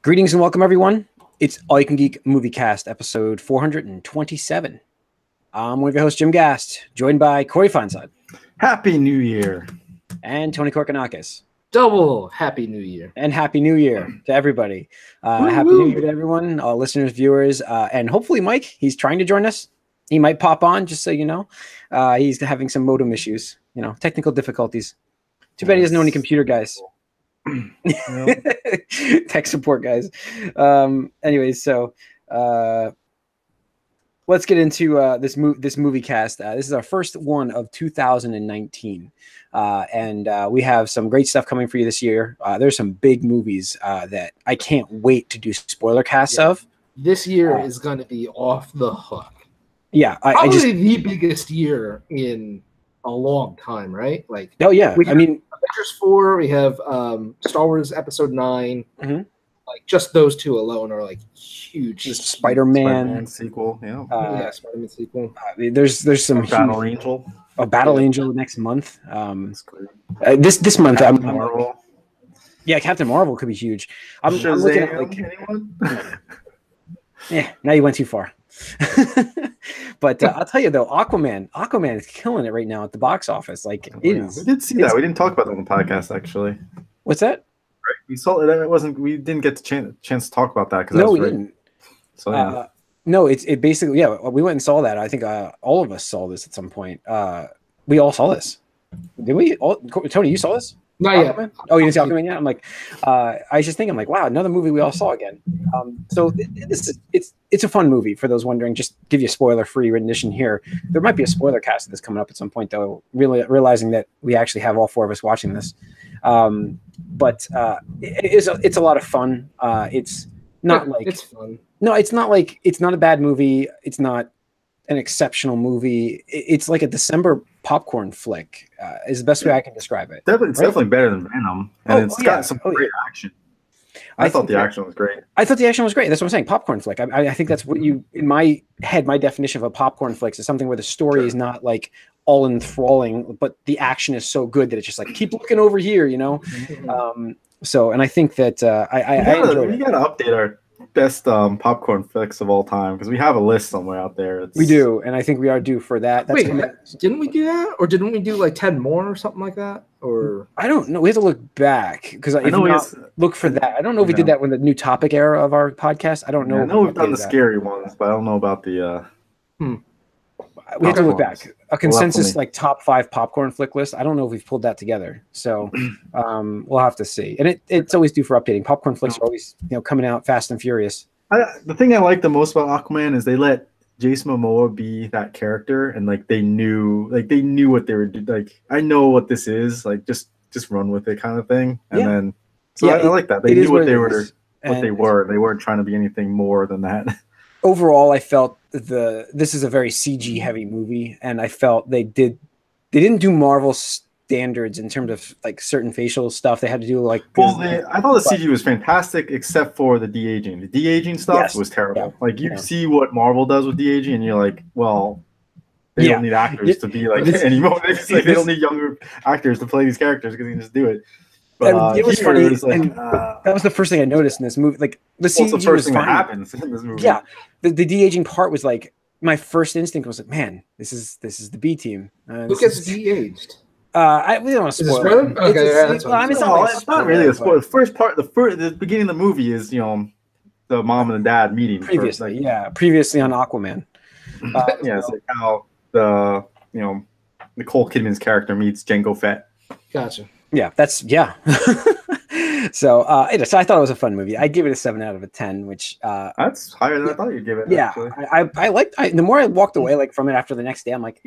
Greetings and welcome, everyone. It's All You Can Geek Moviecast, episode 427. I'm one of your hosts, Jim Gast, joined by Corey Feinside. Happy New Year. And Tony Korkanakis. Double Happy New Year. And Happy New Year to everybody. Happy New Year to everyone, all listeners, viewers, and hopefully Mike, he's trying to join us. He might pop on, just so you know. He's having some modem issues, technical difficulties. Too bad he doesn't know any computer guys. Tech support guys. Anyways, so let's get into this movie cast. This is our first one of 2019, and we have some great stuff coming for you this year. There's some big movies that I can't wait to do spoiler casts of. This year is going to be off the hook. Yeah, probably the biggest year in a long time, right? I mean, Avengers 4, we have Star Wars Episode 9. Mm-hmm. Like just those two alone are like huge. The Spider-Man sequel, Spider-Man sequel. There's some Battle Angel. Battle Angel next month. This month, Marvel. Yeah, Captain Marvel could be huge. I'm looking at anyone? Yeah, now you went too far. But I'll tell you though, Aquaman is killing it right now at the box office. Like it is. We did see that. We didn't talk about that on the podcast actually. What's that? Right. We saw it. It wasn't. We didn't get the chance to talk about that because we didn't. So yeah. No, it basically we went and saw that. I think all of us saw this at some point. We all saw this. Did we? Tony, you saw this? Not Aquaman? yet. Oh, you didn't see Aquaman yet? I'm like, I was just thinking, wow, another movie we all saw again. So it's a fun movie for those wondering. Just give you a spoiler-free rendition here. There might be a spoiler cast of this coming up at some point, though. Really realizing that we actually have all four of us watching this, but it's a lot of fun. It's not like it's fun. No, it's not a bad movie. It's not an exceptional movie. It's like a December popcorn flick is the best way I can describe it. It's definitely better than Venom, and it's got some great action. I thought the action was great. I thought the action was great. That's what I'm saying. Popcorn flick. I think that's what in my head, my definition of a popcorn flick is something where the story is not like all enthralling, but the action is so good that it's just like keep looking over here, So, and I think that I enjoyed it. We gotta update our best popcorn flicks of all time because we have a list somewhere out there. We do, and I think we are due for that. Wait, didn't we do that, or didn't we do like 10 more or something like that? Or I don't know. We have to look back because I know look for that. I don't know if we did that with the new topic era of our podcast. I don't know. I know we've done the scary ones, but I don't know about the. We have to look back. A consensus like top 5 popcorn flick list. I don't know if we've pulled that together, so we'll have to see. And it's always due for updating. Popcorn flicks are always coming out fast and furious. The thing I like the most about Aquaman is they let Jason Momoa be that character, and they knew what they were doing. Like, I know what this is. Like, just run with it, kind of thing. And then, I like that they knew what they were. They weren't trying to be anything more than that. Overall, I felt this is a very CG heavy movie, and I felt they didn't do Marvel standards in terms of like certain facial stuff. They had to do I thought the CG was fantastic except for the de-aging. The de-aging stuff was terrible. See what Marvel does with de-aging, and you're like, well, they don't need actors to be anymore. They don't need younger actors to play these characters because they can just do it. But it was funny. That was the first thing I noticed in this movie. Like the CG the first thing that happens in this movie. Yeah, the de-aging part was like my first instinct was like, man, this is the B team. Who gets de-aged? We don't want to spoil it. Okay, it's not really a spoiler. The beginning of the movie is the mom and the dad meeting previously. Previously on Aquaman. It's like how Nicole Kidman's character meets Jango Fett. Gotcha. Yeah, so I thought it was a fun movie. I'd give it a 7 out of 10, which that's higher than I thought you'd give it. Yeah, actually. I liked. The more I walked away from it after the next day, I'm like,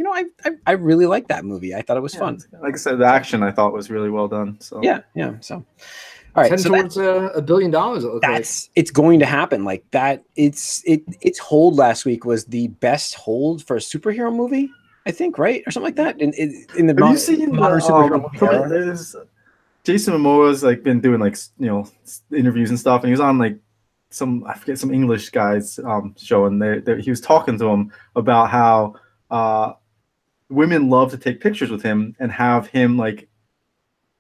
I really liked that movie. I thought it was fun. Like I said, the action I thought was really well done. So yeah. So all right, towards $1 billion. It looks like it's going to happen. Like that. Its hold last week was the best hold for a superhero movie, I think, right, or something like that. In the modern superhero movie. Jason Momoa's been doing interviews and stuff, and he was on some English guy's show, and he was talking to him about how women love to take pictures with him and have him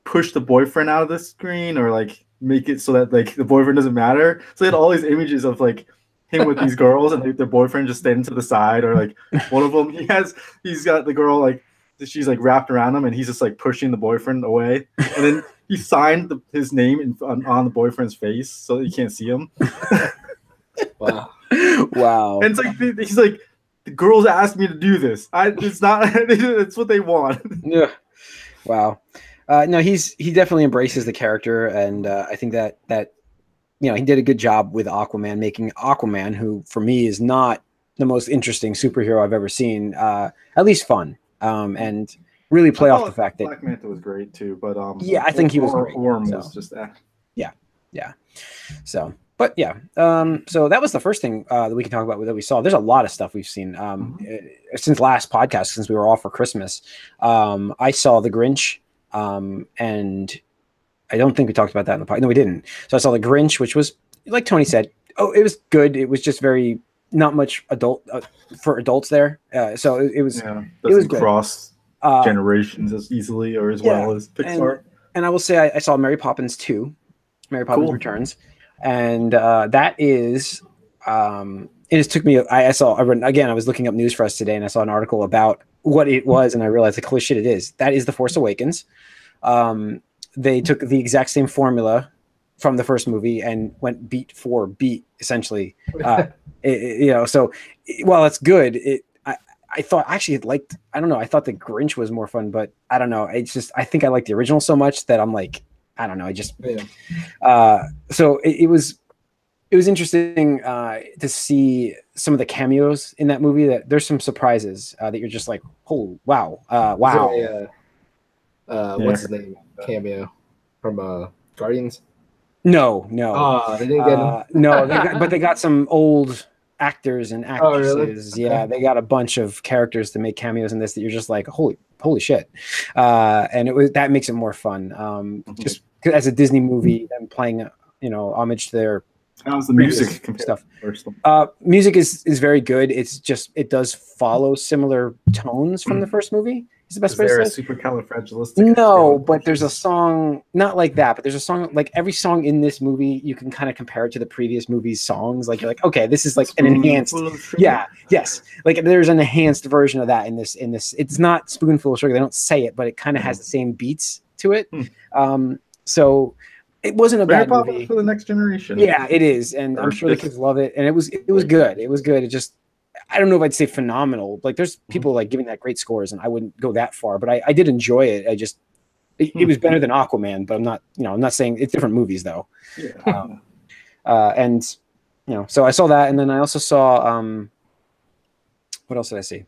push the boyfriend out of the screen or like make it so that like the boyfriend doesn't matter. So they had all these images of like him with these girls and like, their boyfriend just standing to the side, or like one of them he's got the girl like she's like wrapped around him and he's just like pushing the boyfriend away, and then he signed his name on the boyfriend's face so that you can't see him. Wow. Wow. And it's like he's like, the girls asked me to do this. It's not. It's what they want. Yeah. Wow. No, he definitely embraces the character, and I think that he did a good job with Aquaman, making Aquaman, who for me is not the most interesting superhero I've ever seen, at least fun, and really play off the fact that Black Manta was great too, but yeah, I think he was great. Orm was just yeah. So, but yeah, so that was the first thing that we can talk about that we saw. There's a lot of stuff we've seen since last podcast, since we were off for Christmas. I saw The Grinch, and I don't think we talked about that in the podcast. No, we didn't. So I saw The Grinch, which was, like Tony said, it was good. It was just very not much adult for adults there. So it was good. Cross generations as easily or as well as Pixar. And I will say I saw Mary Poppins 2, Mary Poppins Returns, and that is it just took me. I was looking up news for us today, and I saw an article about what it was, and I realized like, holy shit, it is. That is The Force Awakens. They took the exact same formula from the first movie and went beat for beat, essentially. So while it's good, I thought actually I don't know. I thought The Grinch was more fun, but I don't know. It's just, I think I like the original so much that I'm like, I don't know. So it was interesting to see some of the cameos in that movie. That there's some surprises that you're just like, oh, wow. Wow. What's his name? Cameo from Guardians? No. They didn't get him. No, but they got some old actors and actresses. Oh, really? Yeah, they got a bunch of characters to make cameos in this that you're just like, holy shit. And that makes it more fun. Just as a Disney movie, them playing, homage to their how's the music stuff. Music is very good. It's just, it does follow similar tones from the first movie. Is the best way to say it? Supercalifragilistic? No, but there's a song, not like that, but there's a song, like every song in this movie, you can kind of compare it to the previous movie's songs. Like you're like, okay, this is like an enhanced, like there's an enhanced version of that in this. It's not Spoonful of Sugar. They don't say it, but it kind of has the same beats to it. So it wasn't a bad movie for the next generation. Yeah, it is, and I'm sure the kids love it. And it was good. It was good. It just, I don't know if I'd say phenomenal. Like there's people like giving that great scores, and I wouldn't go that far, but I did enjoy it. It was better than Aquaman, but I'm not saying it's different movies though. Yeah. So I saw that, and then I also saw what else did I see?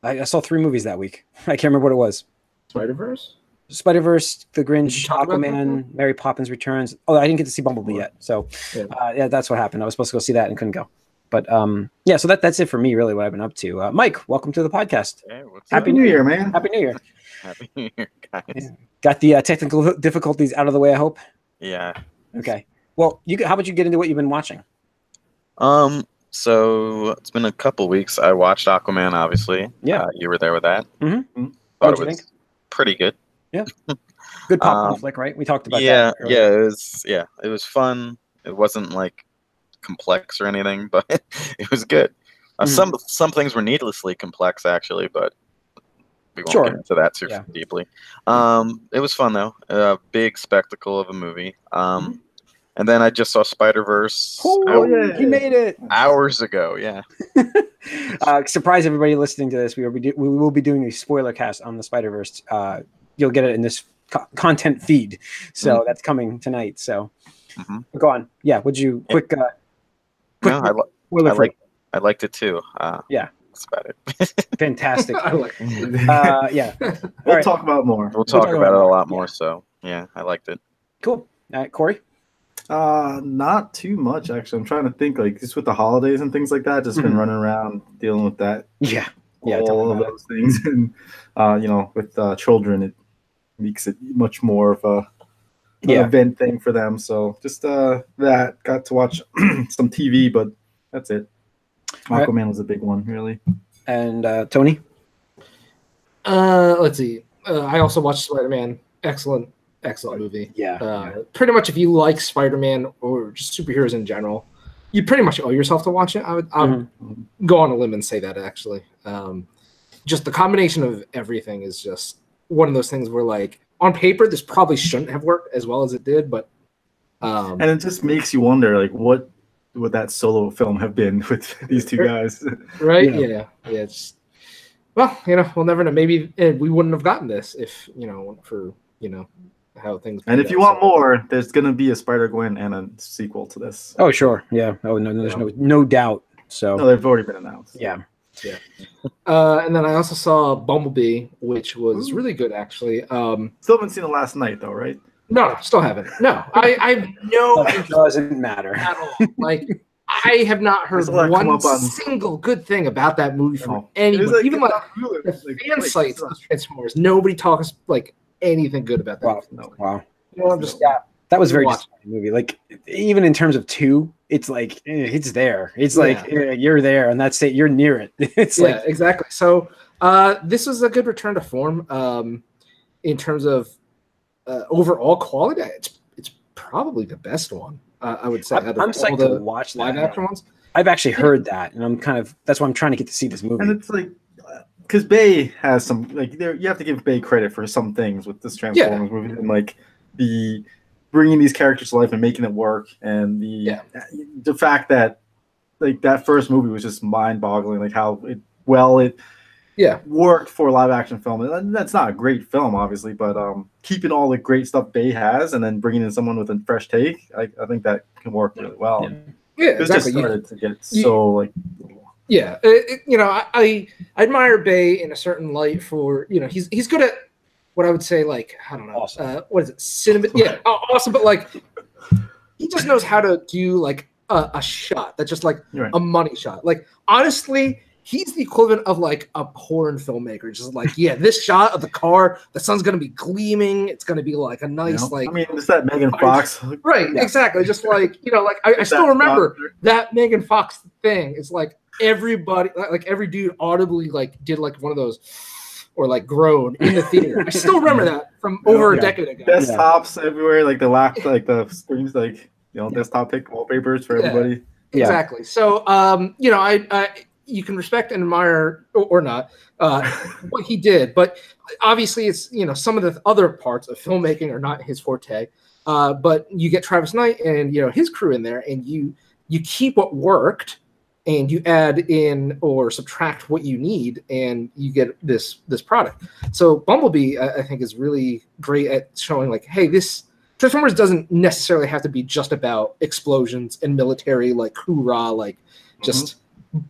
I saw 3 movies that week. I can't remember what it was. Spider-Verse, The Grinch, Aquaman, Mary Poppins Returns. Oh, I didn't get to see Bumblebee yet. So that's what happened. I was supposed to go see that and couldn't go. But so that's it for me, really, what I've been up to. Mike, welcome to the podcast. Hey, Happy New Year, man. Happy New Year. Happy New Year, guys. Yeah. Got the technical difficulties out of the way, I hope? Yeah. Okay. Well, how about you get into what you've been watching? So it's been a couple weeks. I watched Aquaman, obviously. Yeah. You were there with that. Mm-hmm. Thought it was pretty good. Yeah. Good popcorn flick, right? We talked about that. It was fun. It wasn't like complex or anything, but it was good. Some things were needlessly complex, actually, but we won't get into that too deeply. It was fun though. A big spectacle of a movie. And then I just saw Spider-Verse. He made it hours ago. Yeah. Surprise everybody listening to this. We will be doing a spoiler cast on the Spider-Verse. You'll get it in this content feed. So that's coming tonight. So go on. Yeah. Would you quick? I liked it too. That's about it. Fantastic. I like it. We'll talk about more. We'll talk about it a lot more. So yeah, I liked it. Cool. All right, Corey. Not too much actually. I'm trying to think, like just with the holidays and things like that. Just been running around dealing with that. All of those things, and with children, it makes it much more of an event thing for them. So just that got to watch some TV, but that's it. Aquaman was a big one, really. And Tony. Let's see. I also watched Spider-Man. Excellent. excellent movie. Yeah. Pretty much if you like Spider-Man or just superheroes in general, you pretty much owe yourself to watch it. I would go on a limb and say that, actually. Just the combination of everything is just one of those things where, like, on paper, this probably shouldn't have worked as well as it did, but and it just makes you wonder, like, what would that solo film have been with these two guys? Right? Yeah. It's, well, we'll never know. Maybe we wouldn't have gotten this if, for, how things. And if you want more, there's gonna be a Spider-Gwen and a sequel to this. Oh, sure. Yeah. Oh, no, there's no doubt. So no, they've already been announced. Yeah. And then I also saw Bumblebee, which was really good, actually. Still haven't seen it last night, though, right? No, still haven't. No, I know it doesn't matter at all. Like, I have not heard one single good thing about that movie from anyone. Like, even the fan sites of Transformers, nobody talks like anything good about that. Wow. I'm just that was very disappointing movie. Like, even in terms of 2, it's like it's there. It's like you're there, and that's it. You're near it. It's exactly. So this was a good return to form in terms of overall quality. It's probably the best one. I would say. I'm psyched to watch live action ones. I've actually heard that, and I'm that's why I'm trying to get to see this movie. And it's like, because Bay has some, like, you have to give Bay credit for some things with this Transformers movie, and like the bringing these characters to life and making it work, and the fact that, like, that first movie was just mind-boggling, like how it worked for a live-action film. And that's not a great film, obviously, but keeping all the great stuff Bay has and then bringing in someone with a fresh take, I think that can work really well. Yeah, it just started to get so, like... Yeah, I admire Bay in a certain light for, he's good at what I would say, like, I don't know, awesome. What is it, cinema? Yeah, awesome, but like, he just knows how to do like a shot that's just like a money shot. Like, honestly, he's the equivalent of like a porn filmmaker. Just like, this shot of the car, the sun's gonna be gleaming. It's gonna be like a nice like. I mean, it's that Megan Fox. Right, exactly. Just like like I still remember that Megan Fox thing. It's like everybody, like every dude audibly like did like one of those. Or like groan in the theater. I still remember that from over a decade ago. Desktops everywhere, like the screens, like desktop pick wallpapers for everybody. Exactly. So I you can respect and admire or not what he did, but obviously it's some of the other parts of filmmaking are not his forte. But you get Travis Knight and his crew in there, and you keep what worked. And you add in or subtract what you need, and you get this product. So Bumblebee, I think, is really great at showing, like, hey, this Transformers doesn't necessarily have to be just about explosions and military, like, hoorah, like, just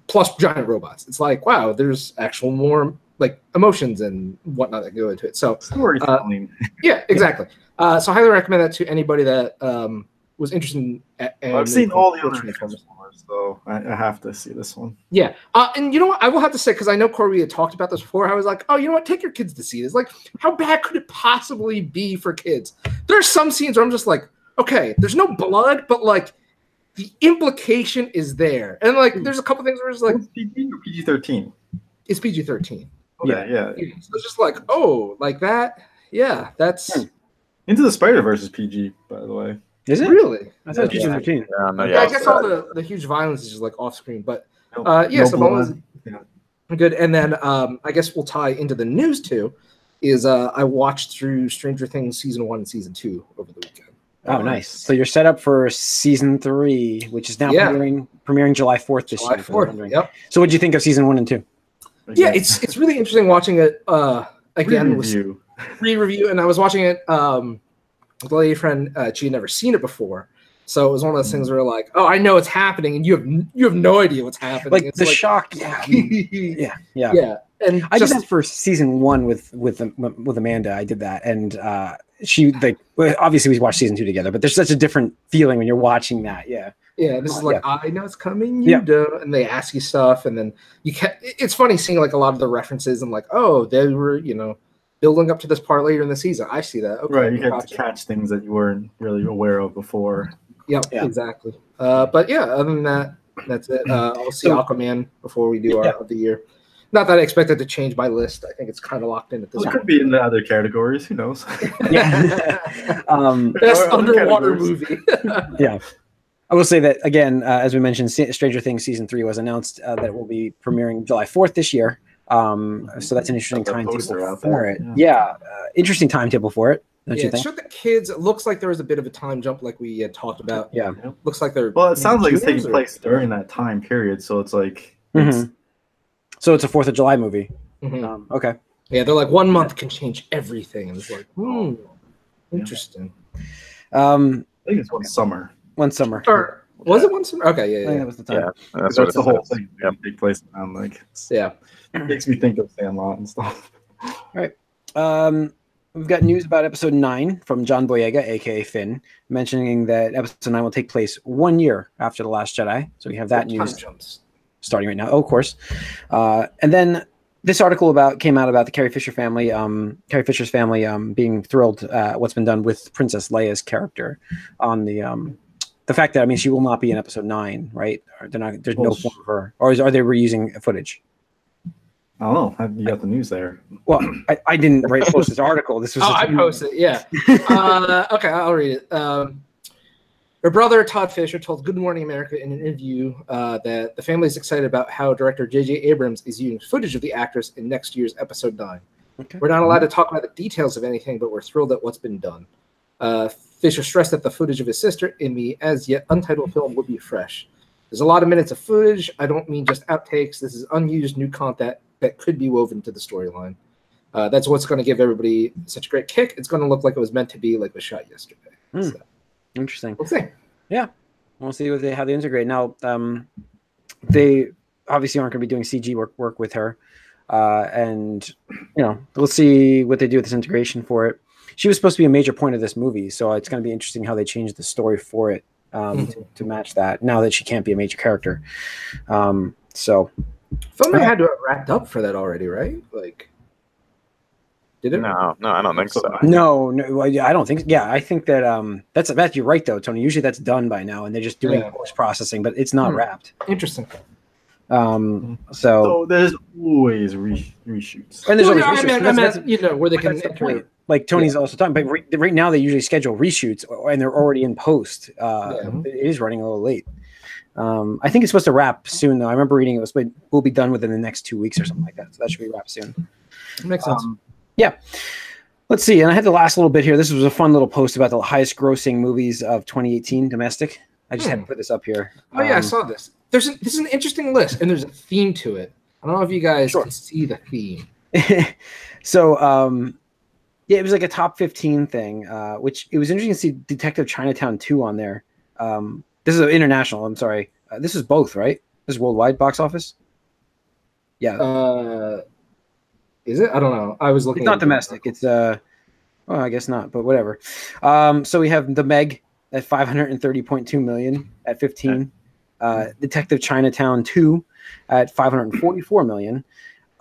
plus giant robots. It's like, wow, there's actual more, like, emotions and whatnot that go into it. So storytelling. Yeah, exactly. So I highly recommend that to anybody that was interested in. I've seen all the other Transformers, so I have to see this one. Yeah, and you know what? I will have to say, because I know Corey had talked about this before. I was like, oh, you know what? Take your kids to see this. Like, how bad could it possibly be for kids? There's some scenes where I'm just like, okay, there's no blood, but like the implication is there, and like there's a couple things where it's like PG or PG-13. It's PG-13. Yeah. So it's just like, oh, like that. Yeah, that's Into the Spider-Verse is PG, by the way. Is it really? I thought it was PG-13. I guess all the huge violence is just like off screen, but so was good. And then I guess we'll tie into the news too. Is I watched through Stranger Things season 1 and season 2 over the weekend. Oh, nice! So you're set up for season 3, which is now premiering July 4th this year. July 4th. Yep. So what did you think of season 1 and 2? Yeah, it's really interesting watching it again. Re-review, and I was watching it. With a lady friend, she had never seen it before, so it was one of those things where like, oh, I know it's happening, and you have no idea what's happening. Like it's the shock, yeah. And I did that for season 1 with Amanda. I did that, and she obviously we watched season 2 together, but there's such a different feeling when you're watching that. Yeah. This is like I know it's coming, you do, and they ask you stuff, and then it's funny seeing like a lot of the references and like, oh, they were building up to this part later in the season. I see that. Okay, right, you get to catch things that you weren't really aware of before. Yeah, exactly. But yeah, other than that, that's it. I'll see Aquaman before we do our of the year. Not that I expect it to change my list. I think it's kind of locked in at this It point. could be in the other categories. Who knows? Yeah. Best Or other underwater categories. movie. Yeah. I will say that again, as we mentioned, Stranger Things season 3 was announced that it will be premiering July 4th this year. So that's an interesting Got that poster timetable out for there, it. yeah. Interesting timetable for it. Don't Yeah, you it think? showed the kids. It looks like there was a bit of a time jump, like we had talked about. Yeah. Looks like they're. Well, it sounds like it's juniors taking or- place during that time period, so it's like Mhm. So it's a 4th of July movie. Mhm. Okay. Yeah, they're like 1 month can change everything, and it's like, interesting. I think it's one summer. One summer. Or was it 1 summer? Okay, I think yeah. that was the time. Yeah, That's, what it the whole says. thing. Yep. Take place around like Yeah. it makes me think of Sandlot and stuff. We've got news about episode 9 from John Boyega, aka Finn, mentioning that episode 9 will take place 1 year after The Last Jedi. So we have that Time news jumps. starting right now. Oh, of course. And then this article came out about the Carrie Fisher family, Carrie Fisher's family being thrilled at what's been done with Princess Leia's character on the fact that, I mean, she will not be in episode 9, right? Or there's no form of her. Or are they reusing footage? I don't know. You got the news there. Well, I didn't post this article. This was I posted it, yeah. Okay, I'll read it. Her brother, Todd Fisher, told Good Morning America in an interview that the family is excited about how director J.J. Abrams is using footage of the actress in next year's episode 9. Okay. We're not allowed to talk about the details of anything, but we're thrilled at what's been done. Fisher stressed that the footage of his sister in the as-yet untitled film would be fresh. There's a lot of minutes of footage. I don't mean just outtakes. This is unused new content that could be woven into the storyline. That's what's going to give everybody such a great kick. It's going to look like it was meant to be, like it was shot yesterday. So, Interesting. we'll see. Yeah, we'll see how they integrate. Now, they obviously aren't going to be doing CG work with her, and we'll see what they do with this integration for it. She was supposed to be a major point of this movie, so it's going to be interesting how they change the story for it to match that. Now that she can't be a major character, so Filming had to have wrapped up for that already, right? Like, did it? No, I don't think so. No, I don't think. Yeah, I think that that's you're right though, Tony. Usually that's done by now, and they're just doing post processing, but it's not wrapped. Interesting. So there's always reshoots. And there's always I reshoots. mean, where they can That's the point. Like Tony's also talking, but right now they usually schedule reshoots, and they're already in post. It is running a little late. I think it's supposed to wrap soon, though. I remember reading it will be done within the next 2 weeks or something like that. So that should be wrapped soon. Makes sense. Yeah. Let's see. And I had the last little bit here. This was a fun little post about the highest grossing movies of 2018 domestic. I just had to put this up here. Oh, yeah, I saw this. This is an interesting list, and there's a theme to it. I don't know if you guys can see the theme. So, it was like a top 15 thing, which it was interesting to see Detective Chinatown 2 on there. This is international. I'm sorry. This is both, right? This is worldwide box office. Yeah. Is it? I don't know. I was looking. It's not domestic. It's well, I guess not, but whatever. So we have The Meg at 530.2 million at 15. Detective Chinatown 2 at 544 million.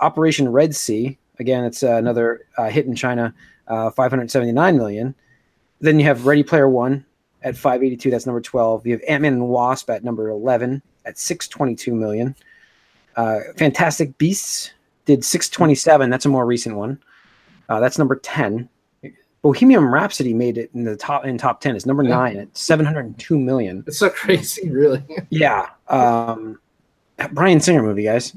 Operation Red Sea, again, it's another hit in China, 579 million. Then you have Ready Player One at 582. That's number 12. You have Ant-Man and Wasp at number 11 at 622 million. Fantastic Beasts did 627. That's a more recent one. That's number 10. Bohemian Rhapsody made it in the top 10. It's number 9 at 702 million. It's so crazy, really. Yeah. Bryan Singer movie, guys.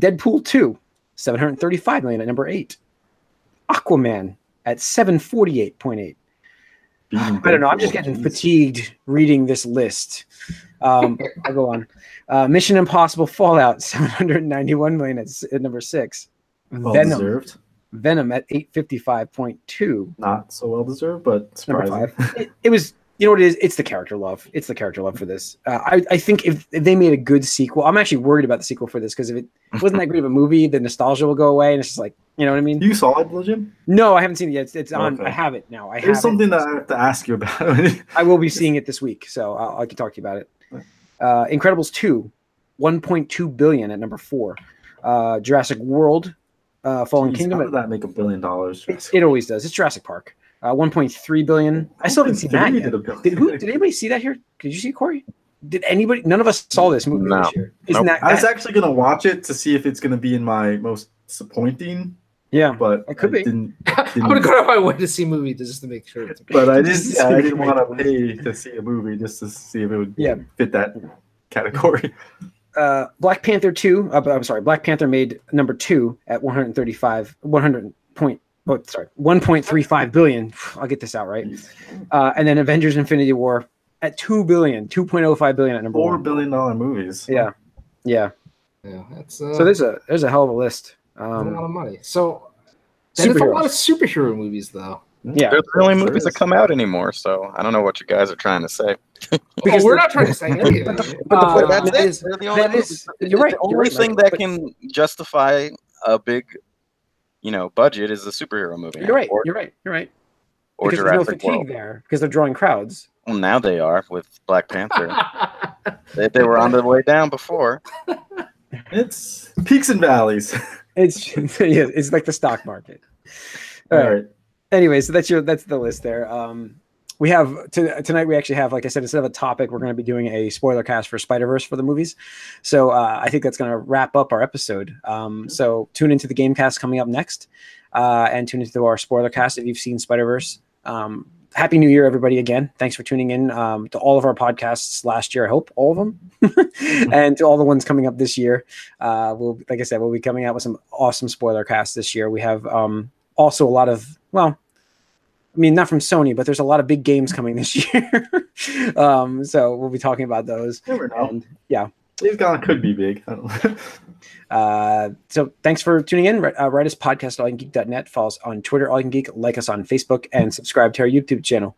Deadpool 2, 735 million at number 8. Aquaman at 748.8. I don't know. I'm just getting fatigued reading this list. I'll go on. Mission Impossible Fallout, 791 million at number 6. Well deserved. Venom at 855.2. Not so well deserved, but surprising. Number 5. It was, you know what it is? It's the character love. It's the character love for this. I think if they made a good sequel, I'm actually worried about the sequel for this because if it wasn't that great of a movie, the nostalgia will go away, and it's just like, you know what I mean? You saw it, Jim? No, I haven't seen it yet. It's on. Okay. I have it now. There's something that I have to ask you about. I will be seeing it this week, so I can talk to you about it. Incredibles 2, 1.2 billion at number 4. Jurassic World, Fallen Kingdom. How did that make $1 billion? It always does. It's Jurassic Park. 1.3 billion. I still haven't seen that yet. Did anybody see that here? Did you see it, Corey? Did anybody? None of us saw this movie No. this year. Isn't Nope. I was actually gonna watch it to see if it's gonna be in my most disappointing, yeah, but it could be. I would go out of my way to see movies just to make sure. It's But I Just to didn't. see I if didn't it want to made pay to see a movie just to see if it would Yeah. fit that category. Black Panther 2. I'm sorry, Black Panther made number 2 at 1.35 billion. I'll get this out right. And then Avengers: Infinity War at 2 billion, 2.05 billion at number $4 1. billion movies. Yeah. Yeah, that's So there's a hell of a list. a lot of money. So there's a lot of superhero movies, though. Yeah, They're the only Sure movies that is. come out anymore, so I don't know what you guys are trying to say. Because We're the- not trying to say anything. but the But point that's that it. is- They're the only that movies. is- It's you're right, The you're only right, thing Mike, that but- can justify a big, budget is a superhero movie. You're right. Or, You're right. or Because there's no Jurassic fatigue World. there because they're drawing crowds. Well, now they are with Black Panther. they were on the way down before. It's peaks and valleys. It's yeah, it's like the stock market. All right. Anyway, so that's the list there. We have tonight. We actually have, like I said, instead of a topic, we're going to be doing a spoiler cast for Spider-Verse for the movies. So I think that's going to wrap up our episode. So tune into the Gamecast coming up next, and tune into our spoiler cast if you've seen Spider-Verse. Happy New Year, everybody! Again, thanks for tuning in to all of our podcasts last year. I hope all of them, and to all the ones coming up this year. Like I said, we'll be coming out with some awesome spoiler casts this year. We have also a lot of not from Sony, but there's a lot of big games coming this year. So we'll be talking about those. Never know. And, yeah. Days Gone could be big. I don't know. So thanks for tuning in. Write us podcast@allyoucangeek.net. Follow us on Twitter, All You Can Geek. Like us on Facebook, and subscribe to our YouTube channel.